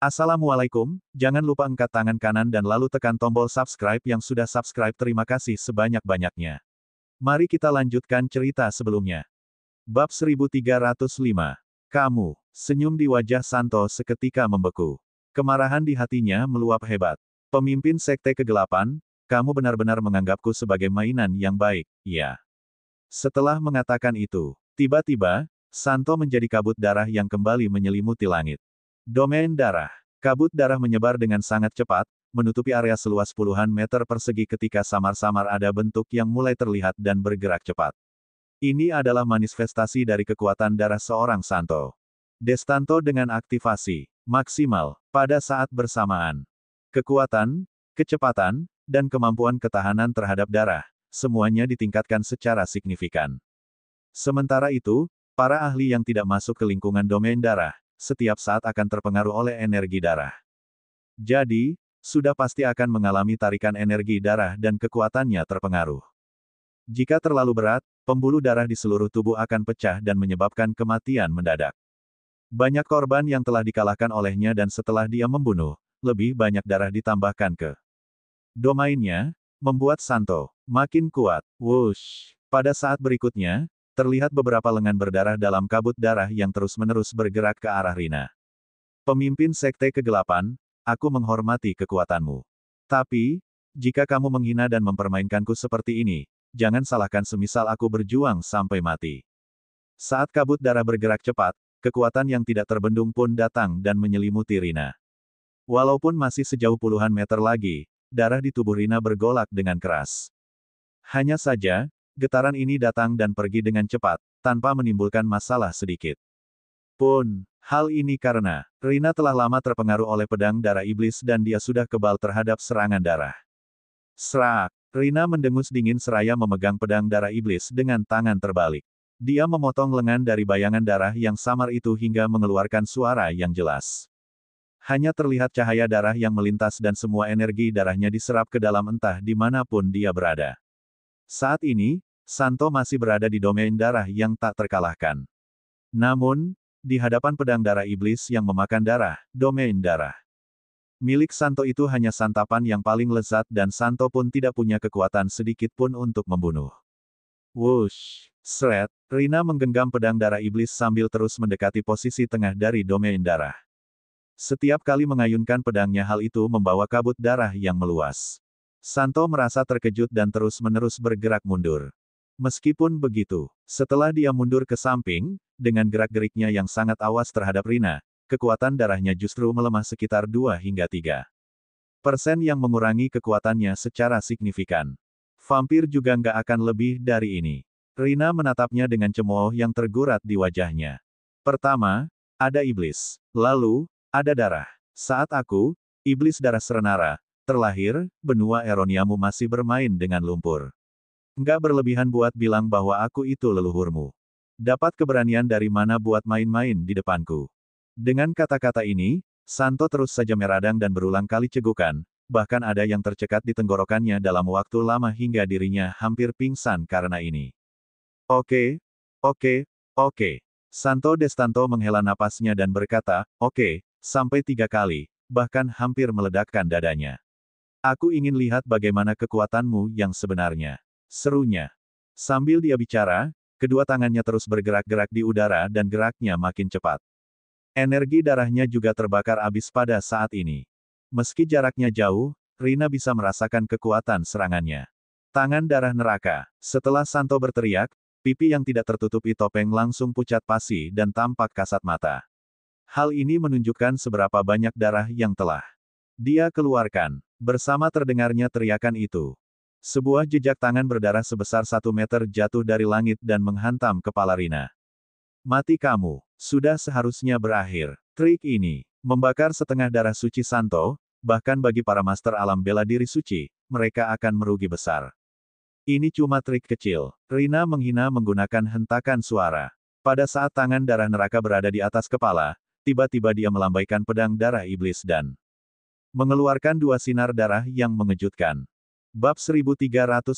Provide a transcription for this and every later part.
Assalamualaikum, jangan lupa angkat tangan kanan dan lalu tekan tombol subscribe yang sudah subscribe. Terima kasih sebanyak-banyaknya. Mari kita lanjutkan cerita sebelumnya. Bab 1305. Kamu, senyum di wajah Santo seketika membeku. Kemarahan di hatinya meluap hebat. Pemimpin Sekte Kegelapan, kamu benar-benar menganggapku sebagai mainan yang baik, ya. Setelah mengatakan itu, tiba-tiba, Santo menjadi kabut darah yang kembali menyelimuti langit. Domain darah. Kabut darah menyebar dengan sangat cepat, menutupi area seluas puluhan meter persegi ketika samar-samar ada bentuk yang mulai terlihat dan bergerak cepat. Ini adalah manifestasi dari kekuatan darah seorang Santo. Destanto dengan aktivasi maksimal pada saat bersamaan. Kekuatan, kecepatan, dan kemampuan ketahanan terhadap darah, semuanya ditingkatkan secara signifikan. Sementara itu, para ahli yang tidak masuk ke lingkungan domain darah, setiap saat akan terpengaruh oleh energi darah. Jadi, sudah pasti akan mengalami tarikan energi darah dan kekuatannya terpengaruh. Jika terlalu berat, pembuluh darah di seluruh tubuh akan pecah dan menyebabkan kematian mendadak. Banyak korban yang telah dikalahkan olehnya dan setelah dia membunuh, lebih banyak darah ditambahkan ke domainnya, membuat Santo makin kuat. Wush! Pada saat berikutnya, terlihat beberapa lengan berdarah dalam kabut darah yang terus-menerus bergerak ke arah Rina. Pemimpin Sekte Kegelapan, aku menghormati kekuatanmu. Tapi, jika kamu menghina dan mempermainkanku seperti ini, jangan salahkan semisal aku berjuang sampai mati. Saat kabut darah bergerak cepat, kekuatan yang tidak terbendung pun datang dan menyelimuti Rina. Walaupun masih sejauh puluhan meter lagi, darah di tubuh Rina bergolak dengan keras. Hanya saja, getaran ini datang dan pergi dengan cepat, tanpa menimbulkan masalah sedikit pun. Hal ini karena, Rina telah lama terpengaruh oleh pedang darah iblis dan dia sudah kebal terhadap serangan darah. Serak! Rina mendengus dingin seraya memegang pedang darah iblis dengan tangan terbalik. Dia memotong lengan dari bayangan darah yang samar itu hingga mengeluarkan suara yang jelas. Hanya terlihat cahaya darah yang melintas dan semua energi darahnya diserap ke dalam entah dimanapun dia berada. Saat ini, Santo masih berada di domain darah yang tak terkalahkan. Namun, di hadapan pedang darah iblis yang memakan darah, domain darah milik Santo itu hanya santapan yang paling lezat dan Santo pun tidak punya kekuatan sedikit pun untuk membunuh. Wush! Sret! Rina menggenggam pedang darah iblis sambil terus mendekati posisi tengah dari domain darah. Setiap kali mengayunkan pedangnya hal itu membawa kabut darah yang meluas. Santo merasa terkejut dan terus-menerus bergerak mundur. Meskipun begitu, setelah dia mundur ke samping, dengan gerak-geriknya yang sangat awas terhadap Rina, kekuatan darahnya justru melemah sekitar 2 hingga 3% yang mengurangi kekuatannya secara signifikan. Vampir juga nggak akan lebih dari ini. Rina menatapnya dengan cemooh yang tergurat di wajahnya. Pertama, ada iblis. Lalu, ada darah. Saat aku, iblis darah Serenara, terlahir, benua Eroniamu masih bermain dengan lumpur. Nggak berlebihan buat bilang bahwa aku itu leluhurmu. Dapat keberanian dari mana buat main-main di depanku. Dengan kata-kata ini, Santo terus saja meradang dan berulang kali cegukan, bahkan ada yang tercekat di tenggorokannya dalam waktu lama hingga dirinya hampir pingsan karena ini. Oke. Santo Destanto menghela napasnya dan berkata, oke, sampai 3 kali, bahkan hampir meledakkan dadanya. Aku ingin lihat bagaimana kekuatanmu yang sebenarnya. Serunya. Sambil dia bicara, kedua tangannya terus bergerak-gerak di udara dan geraknya makin cepat. Energi darahnya juga terbakar abis pada saat ini. Meski jaraknya jauh, Rina bisa merasakan kekuatan serangannya. Tangan darah neraka. Setelah Santo berteriak, pipi yang tidak tertutupi topeng langsung pucat pasi dan tampak kasat mata. Hal ini menunjukkan seberapa banyak darah yang telah dia keluarkan. Bersama terdengarnya teriakan itu, sebuah jejak tangan berdarah sebesar 1 meter jatuh dari langit dan menghantam kepala Rina. Mati kamu, sudah seharusnya berakhir. Trik ini, membakar setengah darah suci Santo, bahkan bagi para master alam bela diri suci, mereka akan merugi besar. Ini cuma trik kecil. Rina menghina menggunakan hentakan suara. Pada saat tangan darah neraka berada di atas kepala, tiba-tiba dia melambaikan pedang darah iblis dan mengeluarkan 2 sinar darah yang mengejutkan. Bab 1306.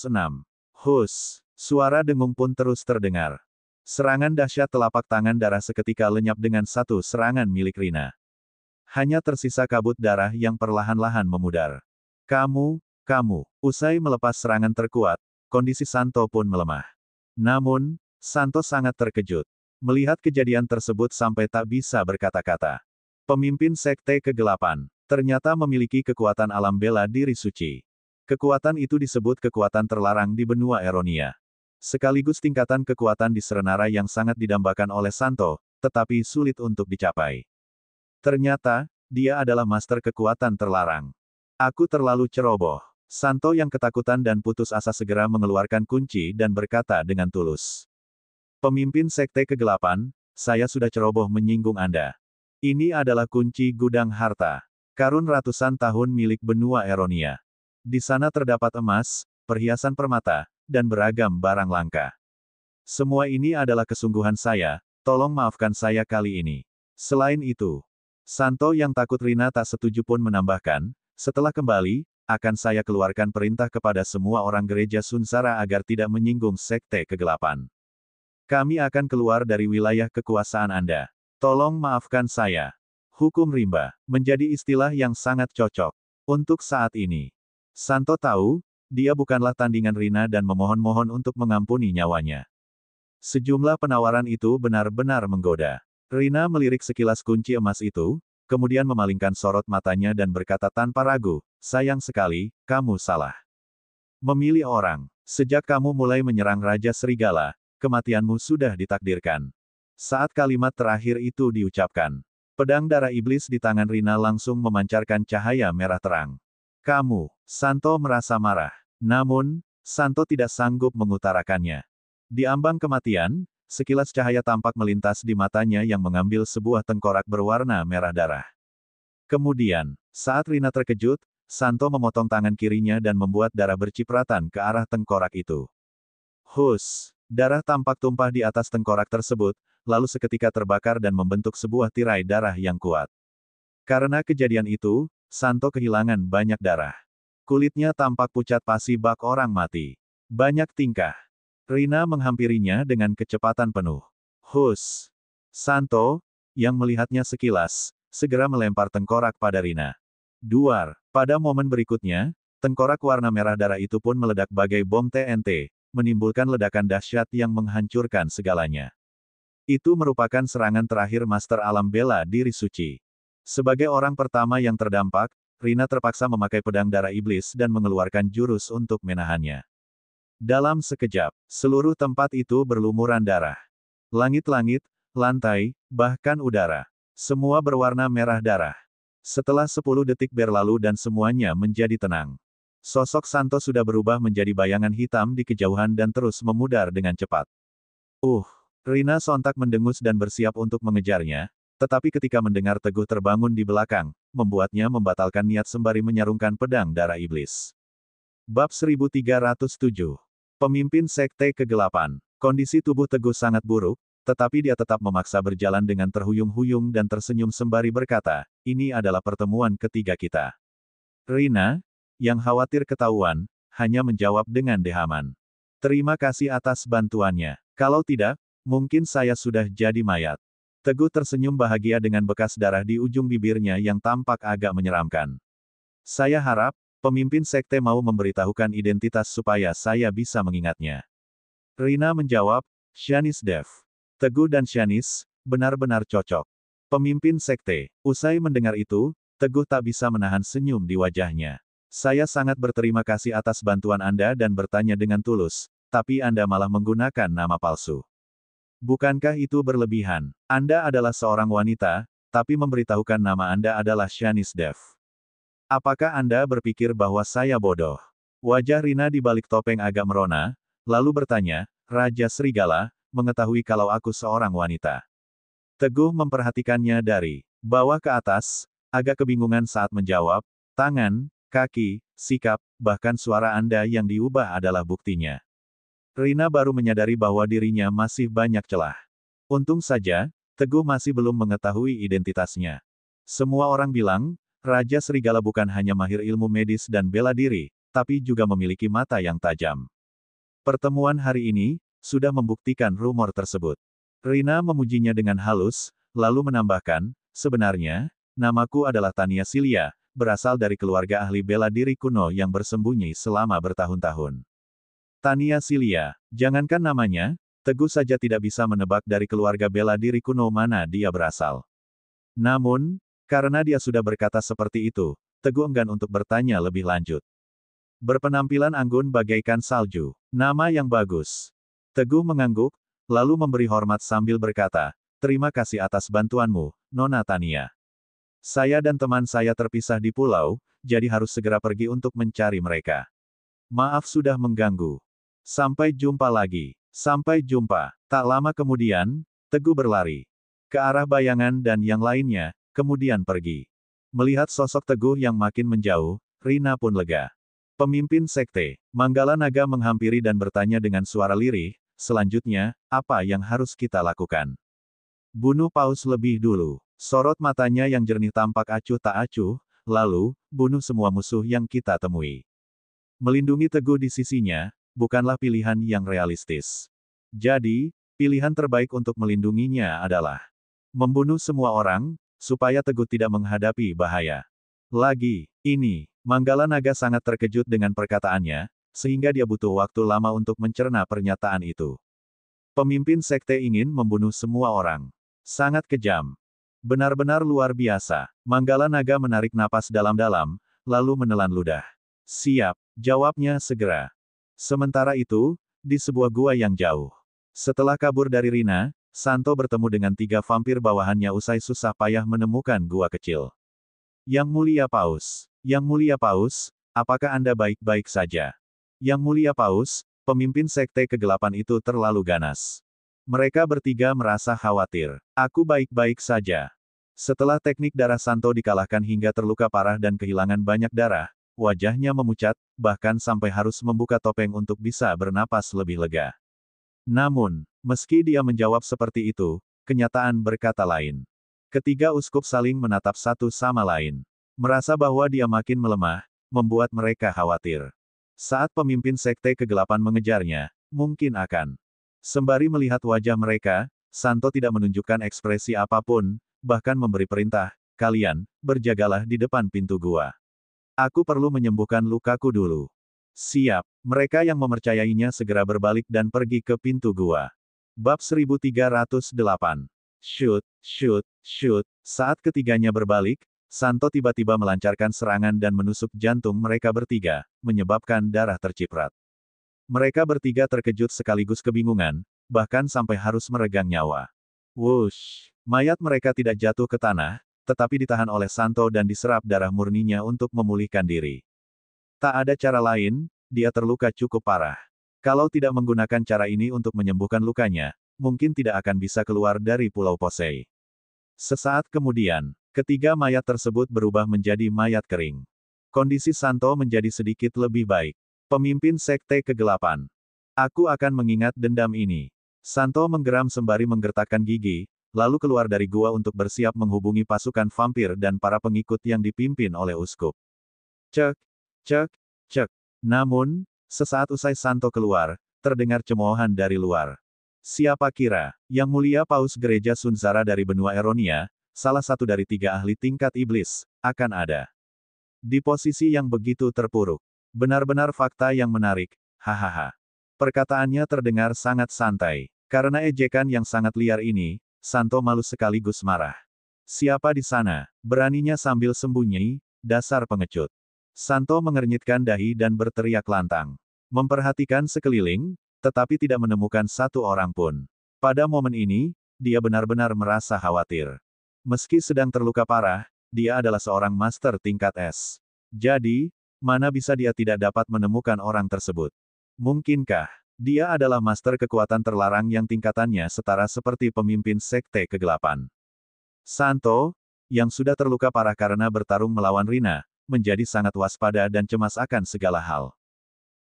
Hus! Suara dengung pun terus terdengar. Serangan dahsyat telapak tangan darah seketika lenyap dengan satu serangan milik Rina. Hanya tersisa kabut darah yang perlahan-lahan memudar. Kamu. Usai melepas serangan terkuat, kondisi Santo pun melemah. Namun, Santo sangat terkejut. Melihat kejadian tersebut sampai tak bisa berkata-kata. Pemimpin Sekte Kegelapan, ternyata memiliki kekuatan alam bela diri suci. Kekuatan itu disebut kekuatan terlarang di benua Eronia. Sekaligus tingkatan kekuatan di Serenara yang sangat didambakan oleh Santo, tetapi sulit untuk dicapai. Ternyata, dia adalah master kekuatan terlarang. Aku terlalu ceroboh. Santo yang ketakutan dan putus asa segera mengeluarkan kunci dan berkata dengan tulus. Pemimpin Sekte Kegelapan, saya sudah ceroboh menyinggung Anda. Ini adalah kunci gudang harta. Karun ratusan tahun milik benua Eronia. Di sana terdapat emas, perhiasan permata, dan beragam barang langka. Semua ini adalah kesungguhan saya, tolong maafkan saya kali ini. Selain itu, Santo yang takut Rina tak setuju pun menambahkan, setelah kembali, akan saya keluarkan perintah kepada semua orang gereja Sunsara agar tidak menyinggung Sekte Kegelapan. Kami akan keluar dari wilayah kekuasaan Anda. Tolong maafkan saya. Hukum rimba, menjadi istilah yang sangat cocok. Untuk saat ini. Santo tahu, dia bukanlah tandingan Rina dan memohon-mohon untuk mengampuni nyawanya. Sejumlah penawaran itu benar-benar menggoda. Rina melirik sekilas kunci emas itu, kemudian memalingkan sorot matanya dan berkata tanpa ragu, sayang sekali, kamu salah. Memilih orang. Sejak kamu mulai menyerang Raja Serigala, kematianmu sudah ditakdirkan. Saat kalimat terakhir itu diucapkan, pedang darah iblis di tangan Rina langsung memancarkan cahaya merah terang. Santo merasa marah. Namun, Santo tidak sanggup mengutarakannya. Di ambang kematian, sekilas cahaya tampak melintas di matanya yang mengambil sebuah tengkorak berwarna merah darah. Kemudian, saat Rina terkejut, Santo memotong tangan kirinya dan membuat darah bercipratan ke arah tengkorak itu. Hus! Darah tampak tumpah di atas tengkorak tersebut, lalu seketika terbakar dan membentuk sebuah tirai darah yang kuat. Karena kejadian itu, Santo kehilangan banyak darah. Kulitnya tampak pucat pasi bak orang mati. Banyak tingkah. Rina menghampirinya dengan kecepatan penuh. Hus! Santo, yang melihatnya sekilas, segera melempar tengkorak pada Rina. Duar! Pada momen berikutnya, tengkorak warna merah darah itu pun meledak bagai bom TNT, menimbulkan ledakan dahsyat yang menghancurkan segalanya. Itu merupakan serangan terakhir Master Alam Bela Diri Suci. Sebagai orang pertama yang terdampak, Rina terpaksa memakai pedang darah iblis dan mengeluarkan jurus untuk menahannya. Dalam sekejap, seluruh tempat itu berlumuran darah. Langit-langit, lantai, bahkan udara. Semua berwarna merah darah. Setelah 10 detik berlalu dan semuanya menjadi tenang. Sosok Santo sudah berubah menjadi bayangan hitam di kejauhan dan terus memudar dengan cepat. Rina sontak mendengus dan bersiap untuk mengejarnya, tetapi ketika mendengar Teguh terbangun di belakang, membuatnya membatalkan niat sembari menyarungkan pedang darah iblis. Bab 1307. Pemimpin Sekte Kegelapan. Kondisi tubuh Teguh sangat buruk, tetapi dia tetap memaksa berjalan dengan terhuyung-huyung dan tersenyum sembari berkata, ini adalah pertemuan ketiga kita. Rina, yang khawatir ketahuan, hanya menjawab dengan dehaman. Terima kasih atas bantuannya. Kalau tidak, mungkin saya sudah jadi mayat. Teguh tersenyum bahagia dengan bekas darah di ujung bibirnya yang tampak agak menyeramkan. Saya harap, pemimpin sekte mau memberitahukan identitas supaya saya bisa mengingatnya. Rina menjawab, Shanice Dev. Teguh dan Shanice, benar-benar cocok. Pemimpin sekte. Usai mendengar itu, Teguh tak bisa menahan senyum di wajahnya. Saya sangat berterima kasih atas bantuan Anda dan bertanya dengan tulus, tapi Anda malah menggunakan nama palsu. Bukankah itu berlebihan? Anda adalah seorang wanita, tapi memberitahukan nama Anda adalah Shanice Dev. Apakah Anda berpikir bahwa saya bodoh? Wajah Rina di balik topeng agak merona, lalu bertanya, Raja Serigala, mengetahui kalau aku seorang wanita. Teguh memperhatikannya dari bawah ke atas, agak kebingungan saat menjawab, tangan, kaki, sikap, bahkan suara Anda yang diubah adalah buktinya. Rina baru menyadari bahwa dirinya masih banyak celah. Untung saja, Teguh masih belum mengetahui identitasnya. Semua orang bilang, Raja Serigala bukan hanya mahir ilmu medis dan bela diri, tapi juga memiliki mata yang tajam. Pertemuan hari ini, sudah membuktikan rumor tersebut. Rina memujinya dengan halus, lalu menambahkan, sebenarnya, Namaku adalah Tania Silia, berasal dari keluarga ahli bela diri kuno yang bersembunyi selama bertahun-tahun. Tania Silia, jangankan namanya, Teguh saja tidak bisa menebak dari keluarga bela diri kuno mana dia berasal. Namun, karena dia sudah berkata seperti itu, Teguh enggan untuk bertanya lebih lanjut. Berpenampilan anggun bagaikan salju. Nama yang bagus. Teguh mengangguk, lalu memberi hormat sambil berkata, "Terima kasih atas bantuanmu, Nona Tania. Saya dan teman saya terpisah di pulau, jadi harus segera pergi untuk mencari mereka. Maaf sudah mengganggu. Sampai jumpa lagi." Sampai jumpa. Tak lama kemudian, Teguh berlari ke arah bayangan dan yang lainnya, kemudian pergi. Melihat sosok Teguh yang makin menjauh, Rina pun lega. Pemimpin sekte, Manggala Naga menghampiri dan bertanya dengan suara lirih, "Selanjutnya, apa yang harus kita lakukan?" "Bunuh Paus lebih dulu." Sorot matanya yang jernih tampak acuh tak acuh, "Lalu, bunuh semua musuh yang kita temui." Melindungi Teguh di sisinya, bukanlah pilihan yang realistis. Jadi, pilihan terbaik untuk melindunginya adalah membunuh semua orang, supaya Teguh tidak menghadapi bahaya. Lagi, ini, Manggala Naga sangat terkejut dengan perkataannya, sehingga dia butuh waktu lama untuk mencerna pernyataan itu. Pemimpin sekte ingin membunuh semua orang. Sangat kejam. Benar-benar luar biasa. Manggala Naga menarik napas dalam-dalam, lalu menelan ludah. "Siap," jawabnya segera. Sementara itu, di sebuah gua yang jauh. Setelah kabur dari Rina, Santo bertemu dengan 3 vampir bawahannya usai susah payah menemukan gua kecil. "Yang Mulia Paus, Yang Mulia Paus, apakah Anda baik-baik saja?" "Yang Mulia Paus," pemimpin sekte kegelapan itu terlalu ganas. Mereka bertiga merasa khawatir. "Aku baik-baik saja." Setelah teknik darah Santo dikalahkan hingga terluka parah dan kehilangan banyak darah, wajahnya memucat, bahkan sampai harus membuka topeng untuk bisa bernapas lebih lega. Namun, meski dia menjawab seperti itu, kenyataan berkata lain. Ketiga uskup saling menatap satu sama lain. Merasa bahwa dia makin melemah, membuat mereka khawatir. Saat pemimpin sekte kegelapan mengejarnya, mungkin akan. Sembari melihat wajah mereka, Santo tidak menunjukkan ekspresi apapun, bahkan memberi perintah, "Kalian, berjagalah di depan pintu gua. Aku perlu menyembuhkan lukaku dulu." "Siap." Mereka yang mempercayainya segera berbalik dan pergi ke pintu gua. Bab 1308. Shoot, shoot, shoot. Saat ketiganya berbalik, Santo tiba-tiba melancarkan serangan dan menusuk jantung mereka bertiga, menyebabkan darah terciprat. Mereka bertiga terkejut sekaligus kebingungan, bahkan sampai harus meregang nyawa. Wush! Mayat mereka tidak jatuh ke tanah, tetapi ditahan oleh Santo dan diserap darah murninya untuk memulihkan diri. Tak ada cara lain, dia terluka cukup parah. Kalau tidak menggunakan cara ini untuk menyembuhkan lukanya, mungkin tidak akan bisa keluar dari Pulau Posei. Sesaat kemudian, ketiga mayat tersebut berubah menjadi mayat kering. Kondisi Santo menjadi sedikit lebih baik. Pemimpin sekte kegelapan. "Aku akan mengingat dendam ini." Santo menggeram sembari menggertakkan gigi, lalu keluar dari gua untuk bersiap menghubungi pasukan vampir dan para pengikut yang dipimpin oleh uskup. Cek, cek, cek. Namun, sesaat usai Santo keluar, terdengar cemoohan dari luar. Siapa kira, Yang Mulia Paus Gereja Sunzara dari benua Eronia, salah satu dari 3 ahli tingkat iblis, akan ada di posisi yang begitu terpuruk. Benar-benar fakta yang menarik, hahaha. Perkataannya terdengar sangat santai. Karena ejekan yang sangat liar ini, Santo malu sekaligus marah. "Siapa di sana?" beraninya sambil sembunyi, "Dasar pengecut." Santo mengernyitkan dahi dan berteriak lantang. Memperhatikan sekeliling, tetapi tidak menemukan satu orang pun. Pada momen ini, dia benar-benar merasa khawatir. Meski sedang terluka parah, dia adalah seorang master tingkat S. Jadi, mana bisa dia tidak dapat menemukan orang tersebut? Mungkinkah dia adalah master kekuatan terlarang yang tingkatannya setara seperti pemimpin sekte kegelapan? Santo, yang sudah terluka parah karena bertarung melawan Rina, menjadi sangat waspada dan cemas akan segala hal.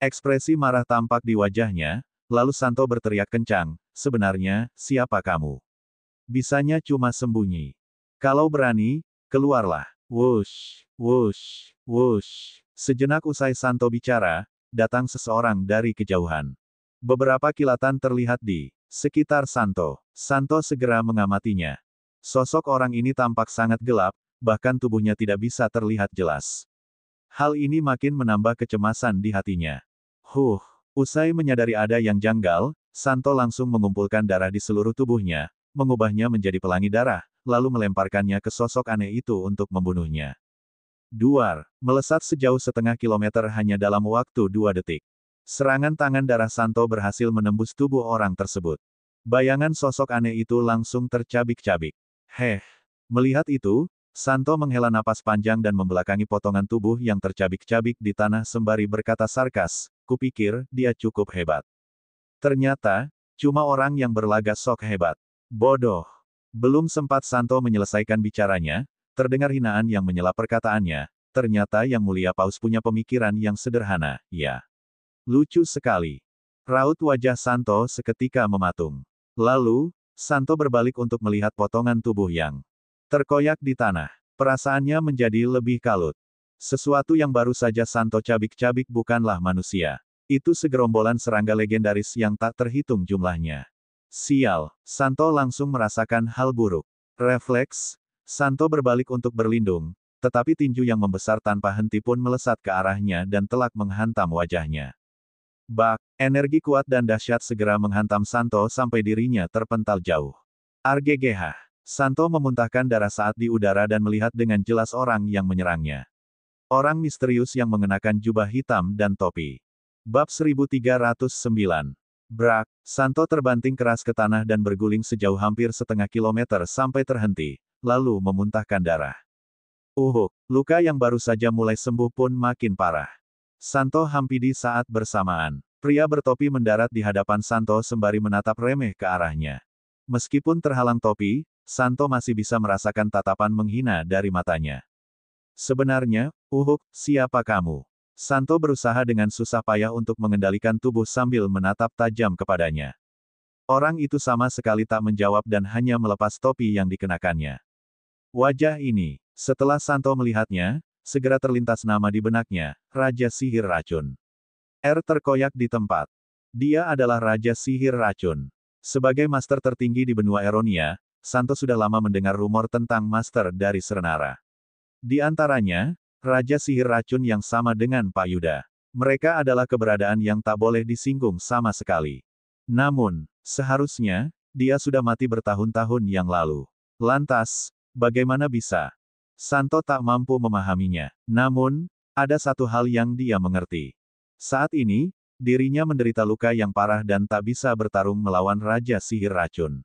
Ekspresi marah tampak di wajahnya, lalu Santo berteriak kencang, "Sebenarnya, siapa kamu? Bisanya cuma sembunyi. Kalau berani, keluarlah." Wush, wush, wush. Sejenak usai Santo bicara, datang seseorang dari kejauhan. Beberapa kilatan terlihat di sekitar Santo. Santo segera mengamatinya. Sosok orang ini tampak sangat gelap, bahkan tubuhnya tidak bisa terlihat jelas. Hal ini makin menambah kecemasan di hatinya. Usai menyadari ada yang janggal, Santo langsung mengumpulkan darah di seluruh tubuhnya, mengubahnya menjadi pelangi darah, lalu melemparkannya ke sosok aneh itu untuk membunuhnya. Duar, melesat sejauh setengah kilometer hanya dalam waktu 2 detik. Serangan tangan darah Santo berhasil menembus tubuh orang tersebut. Bayangan sosok aneh itu langsung tercabik-cabik. Melihat itu, Santo menghela napas panjang dan membelakangi potongan tubuh yang tercabik-cabik di tanah sembari berkata sarkas, kupikir, dia cukup hebat. Ternyata, cuma orang yang berlagak sok hebat. Bodoh. Belum sempat Santo menyelesaikan bicaranya, terdengar hinaan yang menyela perkataannya, ternyata Yang Mulia Paus punya pemikiran yang sederhana, ya. Lucu sekali. Raut wajah Santo seketika mematung. Lalu, Santo berbalik untuk melihat potongan tubuh yang terkoyak di tanah. Perasaannya menjadi lebih kalut. Sesuatu yang baru saja Santo cabik-cabik bukanlah manusia. Itu segerombolan serangga legendaris yang tak terhitung jumlahnya. Sial, Santo langsung merasakan hal buruk. Refleks, Santo berbalik untuk berlindung, tetapi tinju yang membesar tanpa henti pun melesat ke arahnya dan telak menghantam wajahnya. Bak, energi kuat dan dahsyat segera menghantam Santo sampai dirinya terpental jauh. Arggh. Santo memuntahkan darah saat di udara dan melihat dengan jelas orang yang menyerangnya. Orang misterius yang mengenakan jubah hitam dan topi. Bab 1309. Brak, Santo terbanting keras ke tanah dan berguling sejauh hampir setengah kilometer sampai terhenti, lalu memuntahkan darah. Luka yang baru saja mulai sembuh pun makin parah. Santo hampiri saat bersamaan. Pria bertopi mendarat di hadapan Santo sembari menatap remeh ke arahnya. Meskipun terhalang topi, Santo masih bisa merasakan tatapan menghina dari matanya. Sebenarnya, siapa kamu? Santo berusaha dengan susah payah untuk mengendalikan tubuh sambil menatap tajam kepadanya. Orang itu sama sekali tak menjawab dan hanya melepas topi yang dikenakannya. Wajah ini, setelah Santo melihatnya, segera terlintas nama di benaknya, Raja Sihir Racun. Terkoyak di tempat. Dia adalah Raja Sihir Racun. Sebagai master tertinggi di benua Eronia, Santo sudah lama mendengar rumor tentang master dari Serenara. Di antaranya, Raja Sihir Racun yang sama dengan Pak Yuda. Mereka adalah keberadaan yang tak boleh disinggung sama sekali. Namun, seharusnya, dia sudah mati bertahun-tahun yang lalu. Lantas, bagaimana bisa? Santo tak mampu memahaminya. Namun, ada satu hal yang dia mengerti. Saat ini, dirinya menderita luka yang parah dan tak bisa bertarung melawan Raja Sihir Racun.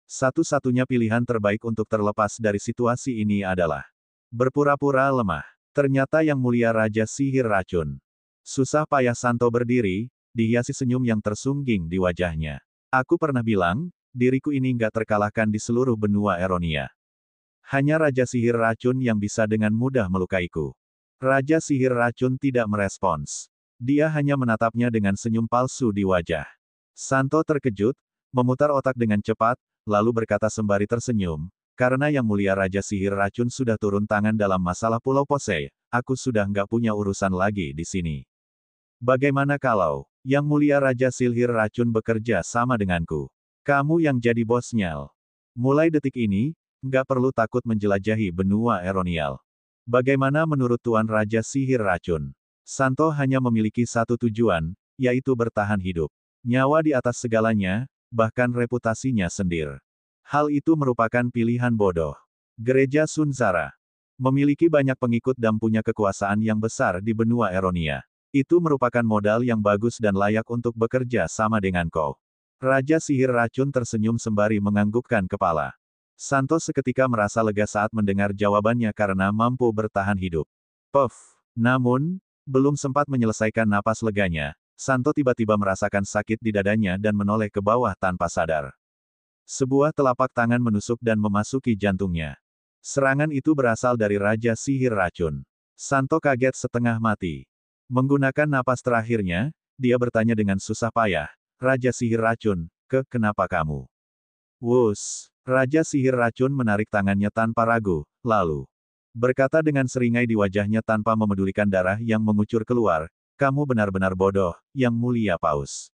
Satu-satunya pilihan terbaik untuk terlepas dari situasi ini adalah berpura-pura lemah. Ternyata Yang Mulia Raja Sihir Racun. Susah payah Santo berdiri, dihiasi senyum yang tersungging di wajahnya. Aku pernah bilang, diriku ini nggak terkalahkan di seluruh benua Eronia. Hanya Raja Sihir Racun yang bisa dengan mudah melukaiku. Raja Sihir Racun tidak merespons. Dia hanya menatapnya dengan senyum palsu di wajah. Santo terkejut, memutar otak dengan cepat, lalu berkata sembari tersenyum, karena Yang Mulia Raja Sihir Racun sudah turun tangan dalam masalah Pulau Posei, aku sudah nggak punya urusan lagi di sini. Bagaimana kalau Yang Mulia Raja Sihir Racun bekerja sama denganku? Kamu yang jadi bosnya. Mulai detik ini, nggak perlu takut menjelajahi benua Eronial. Bagaimana menurut Tuan Raja Sihir Racun? Santo hanya memiliki satu tujuan, yaitu bertahan hidup. Nyawa di atas segalanya, bahkan reputasinya sendiri. Hal itu merupakan pilihan bodoh. Gereja Sunzara memiliki banyak pengikut dan punya kekuasaan yang besar di benua Eronia. Itu merupakan modal yang bagus dan layak untuk bekerja sama dengan kau. Raja Sihir Racun tersenyum sembari menganggukkan kepala. Santo seketika merasa lega saat mendengar jawabannya karena mampu bertahan hidup. Namun, belum sempat menyelesaikan napas leganya, Santo tiba-tiba merasakan sakit di dadanya dan menoleh ke bawah tanpa sadar. Sebuah telapak tangan menusuk dan memasuki jantungnya. Serangan itu berasal dari Raja Sihir Racun. Santo kaget setengah mati. Menggunakan napas terakhirnya, dia bertanya dengan susah payah, Raja Sihir Racun, kenapa kamu? Raja Sihir Racun menarik tangannya tanpa ragu, lalu berkata dengan seringai di wajahnya tanpa memedulikan darah yang mengucur keluar, kamu benar-benar bodoh, Yang Mulia Paus.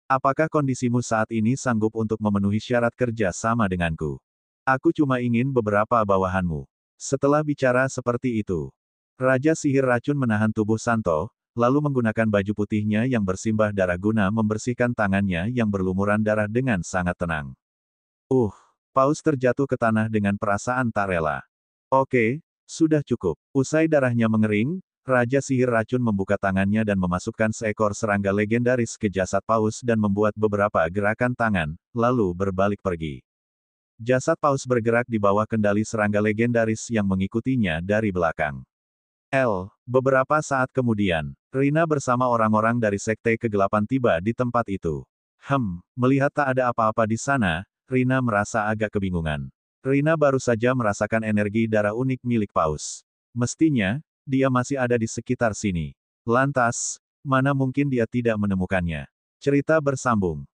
Apakah kondisimu saat ini sanggup untuk memenuhi syarat kerja sama denganku? Aku cuma ingin beberapa bawahanmu. Setelah bicara seperti itu, Raja Sihir Racun menahan tubuh Santo, lalu menggunakan baju putihnya yang bersimbah darah guna membersihkan tangannya yang berlumuran darah dengan sangat tenang. Paus terjatuh ke tanah dengan perasaan tak rela. Oke, sudah cukup. Usai darahnya mengering, Raja Sihir Racun membuka tangannya dan memasukkan seekor serangga legendaris ke jasad Paus dan membuat beberapa gerakan tangan, lalu berbalik pergi. Jasad Paus bergerak di bawah kendali serangga legendaris yang mengikutinya dari belakang. Beberapa saat kemudian, Rina bersama orang-orang dari Sekte Kegelapan tiba di tempat itu. Melihat tak ada apa-apa di sana, Rina merasa agak kebingungan. Rina baru saja merasakan energi darah unik milik Paus. Mestinya, dia masih ada di sekitar sini. Lantas, mana mungkin dia tidak menemukannya? Cerita bersambung.